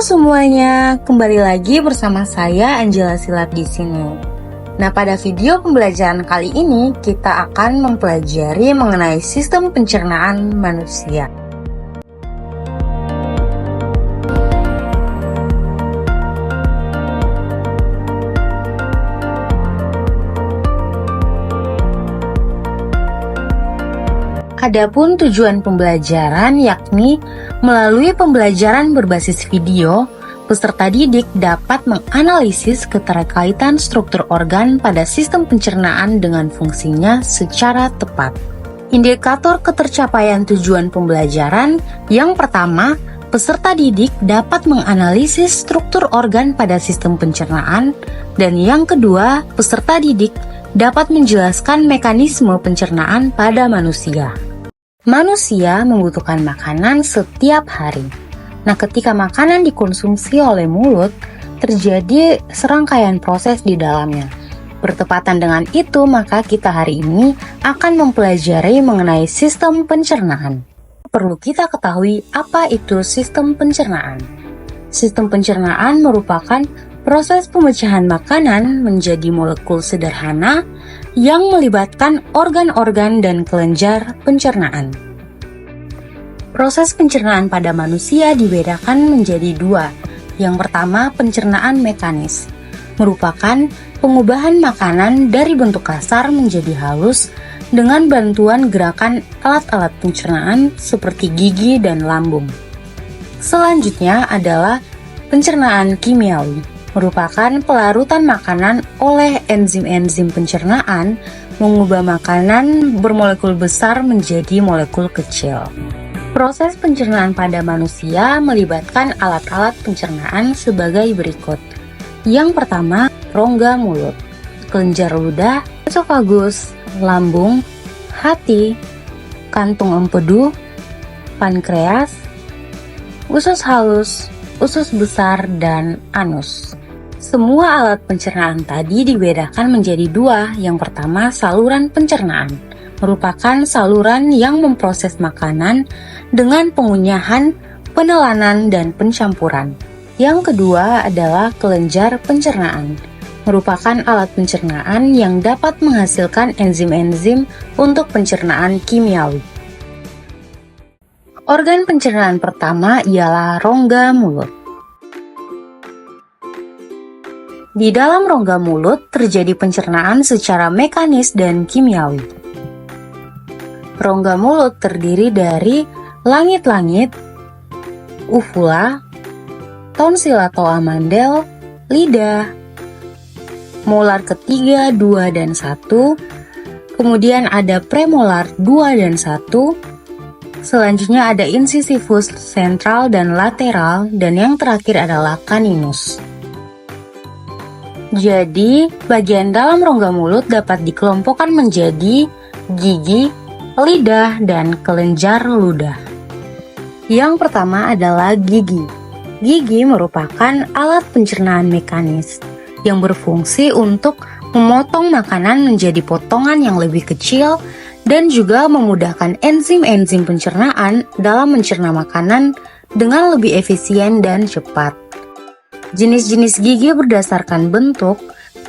semuanya, kembali lagi bersama saya Angela Silap di sini. Nah, pada video pembelajaran kali ini kita akan mempelajari mengenai sistem pencernaan manusia. Adapun tujuan pembelajaran yakni melalui pembelajaran berbasis video, peserta didik dapat menganalisis keterkaitan struktur organ pada sistem pencernaan dengan fungsinya secara tepat. Indikator ketercapaian tujuan pembelajaran yang pertama, peserta didik dapat menganalisis struktur organ pada sistem pencernaan, dan yang kedua, peserta didik dapat menjelaskan mekanisme pencernaan pada manusia. Manusia membutuhkan makanan setiap hari. Nah, ketika makanan dikonsumsi oleh mulut, terjadi serangkaian proses di dalamnya. Bertepatan dengan itu, maka kita hari ini akan mempelajari mengenai sistem pencernaan. Perlu kita ketahui apa itu sistem pencernaan. Sistem pencernaan merupakan proses pemecahan makanan menjadi molekul sederhana yang melibatkan organ-organ dan kelenjar pencernaan. Proses pencernaan pada manusia dibedakan menjadi dua. Yang pertama, pencernaan mekanis, merupakan pengubahan makanan dari bentuk kasar menjadi halus dengan bantuan gerakan alat-alat pencernaan seperti gigi dan lambung. Selanjutnya adalah pencernaan kimiawi, merupakan pelarutan makanan oleh enzim-enzim pencernaan mengubah makanan bermolekul besar menjadi molekul kecil. Proses pencernaan pada manusia melibatkan alat-alat pencernaan sebagai berikut. Yang pertama, rongga mulut, kelenjar ludah, esofagus, lambung, hati, kantung empedu, pankreas, usus halus, usus besar, dan anus. Semua alat pencernaan tadi dibedakan menjadi dua. Yang pertama, saluran pencernaan, merupakan saluran yang memproses makanan dengan pengunyahan, penelanan, dan pencampuran. Yang kedua adalah kelenjar pencernaan, merupakan alat pencernaan yang dapat menghasilkan enzim-enzim untuk pencernaan kimiawi. Organ pencernaan pertama ialah rongga mulut. Di dalam rongga mulut terjadi pencernaan secara mekanis dan kimiawi. Rongga mulut terdiri dari langit-langit, uvula, tonsil atau amandel, lidah, molar ketiga, 2 dan 1, kemudian ada premolar 2 dan 1, selanjutnya ada incisivus sentral dan lateral, dan yang terakhir adalah caninus. Jadi, bagian dalam rongga mulut dapat dikelompokkan menjadi gigi, lidah, dan kelenjar ludah. Yang pertama adalah gigi. Gigi merupakan alat pencernaan mekanis yang berfungsi untuk memotong makanan menjadi potongan yang lebih kecil dan juga memudahkan enzim-enzim pencernaan dalam mencerna makanan dengan lebih efisien dan cepat. Jenis-jenis gigi berdasarkan bentuk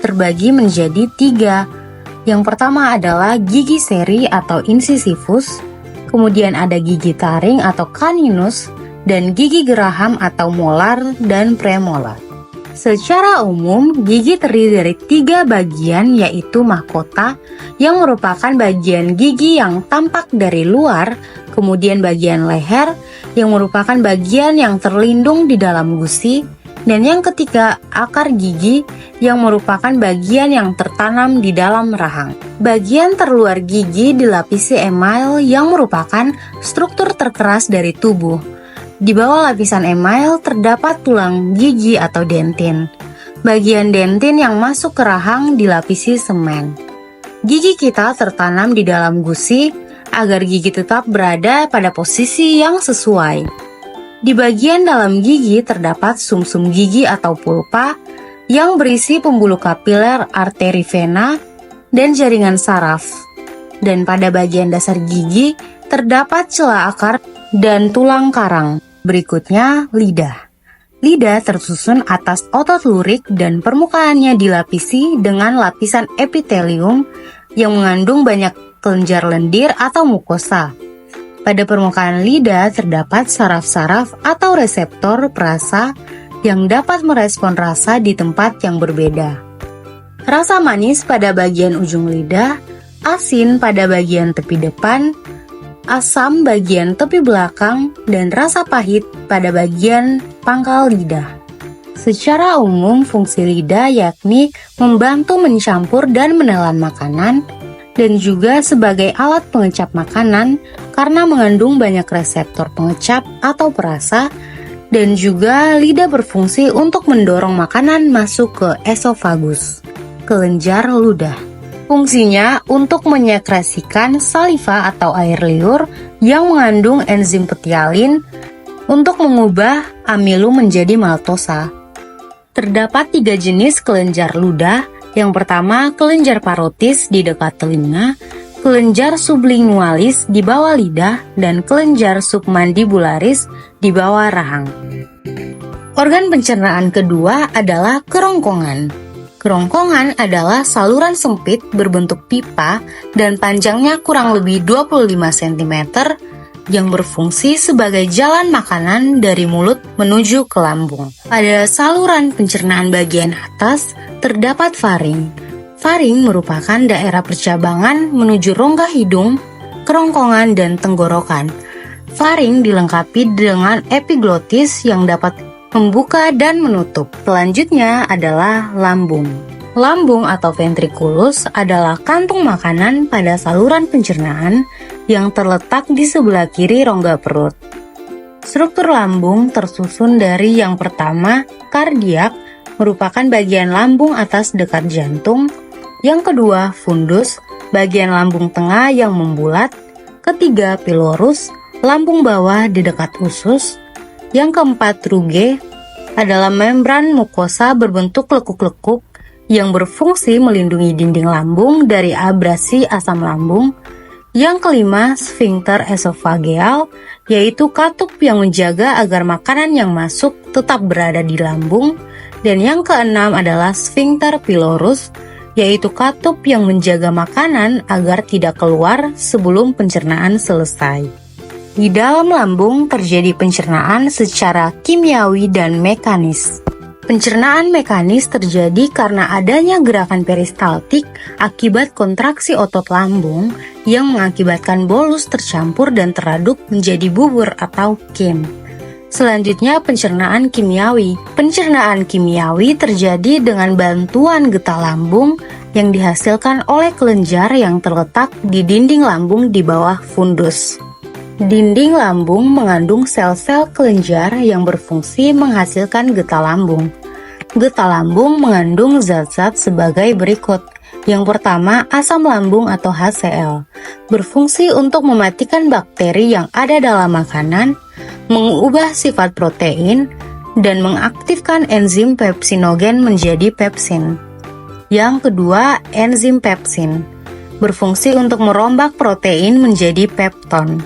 terbagi menjadi 3. Yang pertama adalah gigi seri atau incisivus, kemudian ada gigi taring atau caninus, dan gigi geraham atau molar dan premolar. Secara umum, gigi terdiri dari 3 bagian, yaitu mahkota yang merupakan bagian gigi yang tampak dari luar, kemudian bagian leher yang merupakan bagian yang terlindung di dalam gusi, dan yang ketiga, akar gigi yang merupakan bagian yang tertanam di dalam rahang. Bagian terluar gigi dilapisi email yang merupakan struktur terkeras dari tubuh. Di bawah lapisan email terdapat tulang gigi atau dentin. Bagian dentin yang masuk ke rahang dilapisi semen. Gigi kita tertanam di dalam gusi agar gigi tetap berada pada posisi yang sesuai. Di bagian dalam gigi terdapat sumsum gigi atau pulpa yang berisi pembuluh kapiler arteri vena dan jaringan saraf. Dan pada bagian dasar gigi terdapat celah akar dan tulang karang. Berikutnya, lidah. Lidah tersusun atas otot lurik dan permukaannya dilapisi dengan lapisan epitelium yang mengandung banyak kelenjar lendir atau mukosa. Pada permukaan lidah terdapat saraf-saraf atau reseptor perasa yang dapat merespon rasa di tempat yang berbeda. Rasa manis pada bagian ujung lidah, asin pada bagian tepi depan, asam bagian tepi belakang, dan rasa pahit pada bagian pangkal lidah. Secara umum, fungsi lidah yakni membantu mencampur dan menelan makanan, dan juga sebagai alat pengecap makanan karena mengandung banyak reseptor pengecap atau perasa, dan juga lidah berfungsi untuk mendorong makanan masuk ke esofagus, kelenjar ludah. Fungsinya untuk menyekresikan saliva atau air liur yang mengandung enzim petialin untuk mengubah amilum menjadi maltosa. Terdapat 3 jenis kelenjar ludah. Yang pertama, kelenjar parotis di dekat telinga, kelenjar sublingualis di bawah lidah, dan kelenjar submandibularis di bawah rahang. Organ pencernaan kedua adalah kerongkongan. Kerongkongan adalah saluran sempit berbentuk pipa dan panjangnya kurang lebih 25 cm yang berfungsi sebagai jalan makanan dari mulut menuju ke lambung. Pada saluran pencernaan bagian atas terdapat faring. Faring merupakan daerah percabangan menuju rongga hidung, kerongkongan, dan tenggorokan. Faring dilengkapi dengan epiglotis yang dapat membuka dan menutup. Selanjutnya adalah lambung. Lambung atau ventriculus adalah kantung makanan pada saluran pencernaan yang terletak di sebelah kiri rongga perut. Struktur lambung tersusun dari yang pertama, kardiak, merupakan bagian lambung atas dekat jantung. Yang kedua, fundus, bagian lambung tengah yang membulat. Ketiga, pilorus, lambung bawah di dekat usus. Yang keempat, ruge, adalah membran mukosa berbentuk lekuk-lekuk yang berfungsi melindungi dinding lambung dari abrasi asam lambung. Yang kelima, sphincter esofageal, yaitu katup yang menjaga agar makanan yang masuk tetap berada di lambung. Dan yang keenam adalah sphincter pylorus, yaitu katup yang menjaga makanan agar tidak keluar sebelum pencernaan selesai. Di dalam lambung terjadi pencernaan secara kimiawi dan mekanis. Pencernaan mekanis terjadi karena adanya gerakan peristaltik akibat kontraksi otot lambung yang mengakibatkan bolus tercampur dan teraduk menjadi bubur atau kem. Selanjutnya, pencernaan kimiawi. Pencernaan kimiawi terjadi dengan bantuan getah lambung yang dihasilkan oleh kelenjar yang terletak di dinding lambung di bawah fundus. Dinding lambung mengandung sel-sel kelenjar yang berfungsi menghasilkan getah lambung. Getah lambung mengandung zat-zat sebagai berikut. Yang pertama, asam lambung atau HCl, berfungsi untuk mematikan bakteri yang ada dalam makanan, mengubah sifat protein, dan mengaktifkan enzim pepsinogen menjadi pepsin. Yang kedua, enzim pepsin, berfungsi untuk merombak protein menjadi pepton.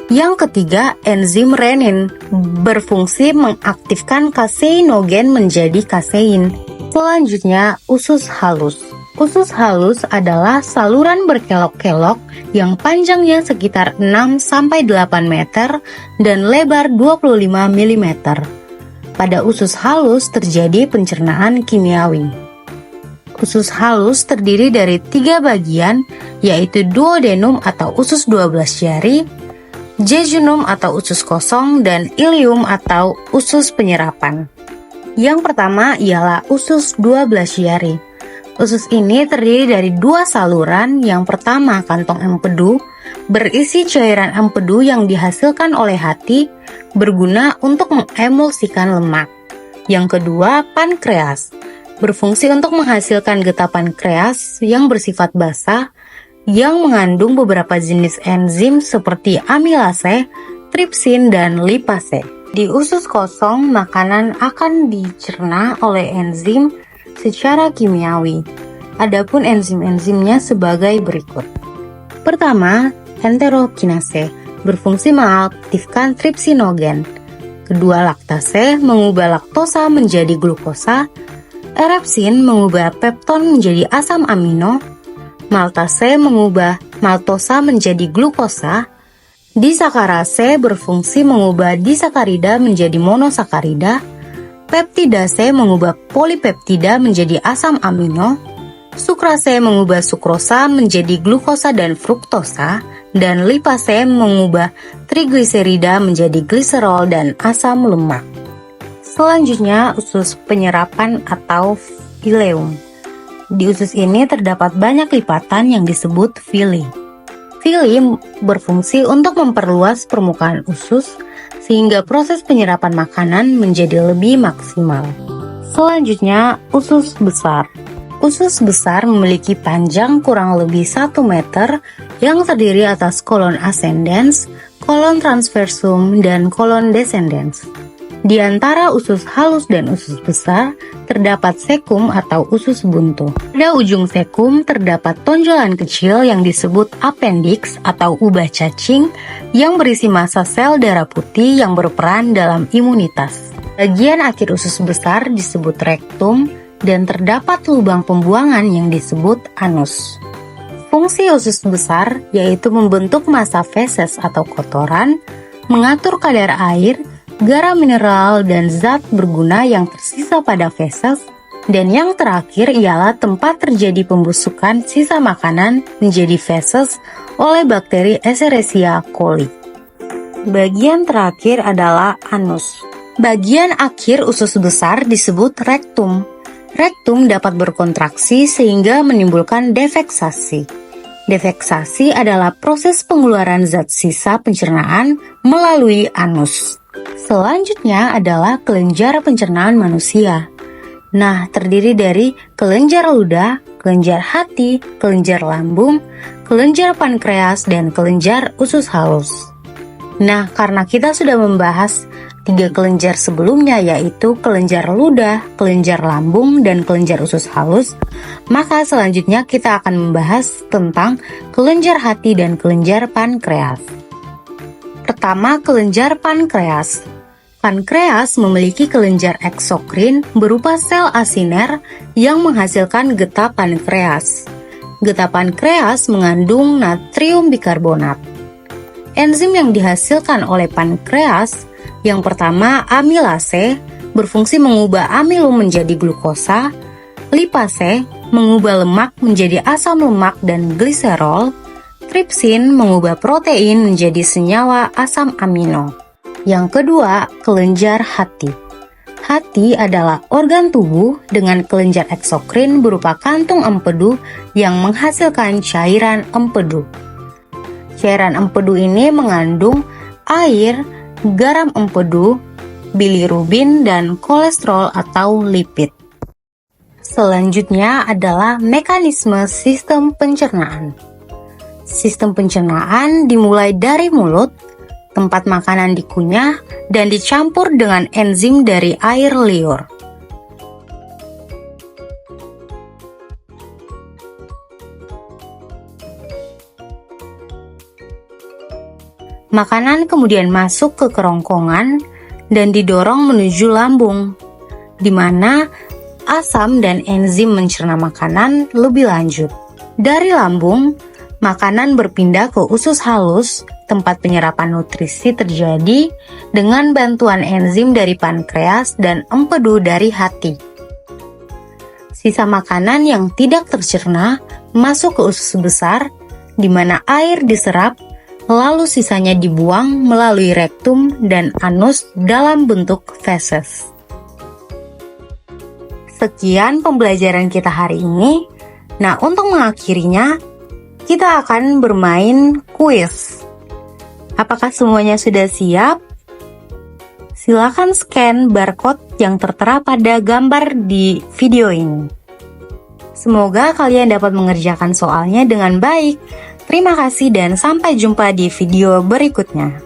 Yang ketiga, enzim renin, berfungsi mengaktifkan kaseinogen menjadi kasein. Selanjutnya, usus halus. Usus halus adalah saluran berkelok-kelok yang panjangnya sekitar 6-8 meter dan lebar 25 mm. Pada usus halus terjadi pencernaan kimiawi. Usus halus terdiri dari 3 bagian, yaitu duodenum atau usus 12 jari, jejunum atau usus kosong, dan ilium atau usus penyerapan. Yang pertama ialah usus 12 jari. Usus ini terdiri dari 2 saluran. Yang pertama, kantong empedu, berisi cairan empedu yang dihasilkan oleh hati, berguna untuk mengemulsikan lemak. Yang kedua, pankreas, berfungsi untuk menghasilkan getah pankreas yang bersifat basah, yang mengandung beberapa jenis enzim seperti amilase, tripsin, dan lipase. Di usus kosong, makanan akan dicerna oleh enzim secara kimiawi. Adapun enzim-enzimnya sebagai berikut. Pertama, enterokinase, berfungsi mengaktifkan tripsinogen. Kedua, laktase mengubah laktosa menjadi glukosa. Erepsin mengubah pepton menjadi asam amino. Maltase mengubah maltosa menjadi glukosa. Disakarase berfungsi mengubah disakarida menjadi monosakarida. Peptidase mengubah polipeptida menjadi asam amino. Sukrase mengubah sukrosa menjadi glukosa dan fruktosa. Dan lipase mengubah trigliserida menjadi gliserol dan asam lemak. Selanjutnya, usus penyerapan atau ileum. Di usus ini terdapat banyak lipatan yang disebut villi. Villi berfungsi untuk memperluas permukaan usus sehingga proses penyerapan makanan menjadi lebih maksimal. Selanjutnya, usus besar. Usus besar memiliki panjang kurang lebih 1 meter yang terdiri atas kolon ascendens, kolon transversum, dan kolon descendens. Di antara usus halus dan usus besar, terdapat sekum atau usus buntu. Pada ujung sekum terdapat tonjolan kecil yang disebut appendix atau ubah cacing yang berisi massa sel darah putih yang berperan dalam imunitas. Bagian akhir usus besar disebut rektum dan terdapat lubang pembuangan yang disebut anus. Fungsi usus besar yaitu membentuk massa feses atau kotoran, mengatur kadar air, garam mineral, dan zat berguna yang tersisa pada feses, dan yang terakhir ialah tempat terjadi pembusukan sisa makanan menjadi feses oleh bakteri Escherichia coli. Bagian terakhir adalah anus. Bagian akhir usus besar disebut rektum. Rektum dapat berkontraksi sehingga menimbulkan defeksasi. Defeksasi adalah proses pengeluaran zat sisa pencernaan melalui anus. Selanjutnya adalah kelenjar pencernaan manusia. Nah, terdiri dari kelenjar ludah, kelenjar hati, kelenjar lambung, kelenjar pankreas, dan kelenjar usus halus. Nah, karena kita sudah membahas 3 kelenjar sebelumnya, yaitu kelenjar ludah, kelenjar lambung, dan kelenjar usus halus, maka selanjutnya kita akan membahas tentang kelenjar hati dan kelenjar pankreas. Pertama, kelenjar pankreas. Pankreas memiliki kelenjar eksokrin berupa sel asiner yang menghasilkan getah pankreas. Getah pankreas mengandung natrium bikarbonat. Enzim yang dihasilkan oleh pankreas yang pertama, amilase berfungsi mengubah amilum menjadi glukosa, lipase mengubah lemak menjadi asam lemak dan gliserol, tripsin mengubah protein menjadi senyawa asam amino. Yang kedua, kelenjar hati. Hati adalah organ tubuh dengan kelenjar eksokrin berupa kantung empedu yang menghasilkan cairan empedu. Cairan empedu ini mengandung air, garam empedu, bilirubin, dan kolesterol atau lipid. Selanjutnya adalah mekanisme sistem pencernaan. Sistem pencernaan dimulai dari mulut, tempat makanan dikunyah, dan dicampur dengan enzim dari air liur. Makanan kemudian masuk ke kerongkongan dan didorong menuju lambung, di mana asam dan enzim mencerna makanan lebih lanjut. Dari lambung, makanan berpindah ke usus halus, tempat penyerapan nutrisi terjadi dengan bantuan enzim dari pankreas dan empedu dari hati. Sisa makanan yang tidak tercerna masuk ke usus besar, di mana air diserap, lalu sisanya dibuang melalui rektum dan anus dalam bentuk feses. Sekian pembelajaran kita hari ini. Nah, untuk mengakhirinya, kita akan bermain kuis. Apakah semuanya sudah siap? Silakan scan barcode yang tertera pada gambar di video ini. Semoga kalian dapat mengerjakan soalnya dengan baik. Terima kasih dan sampai jumpa di video berikutnya.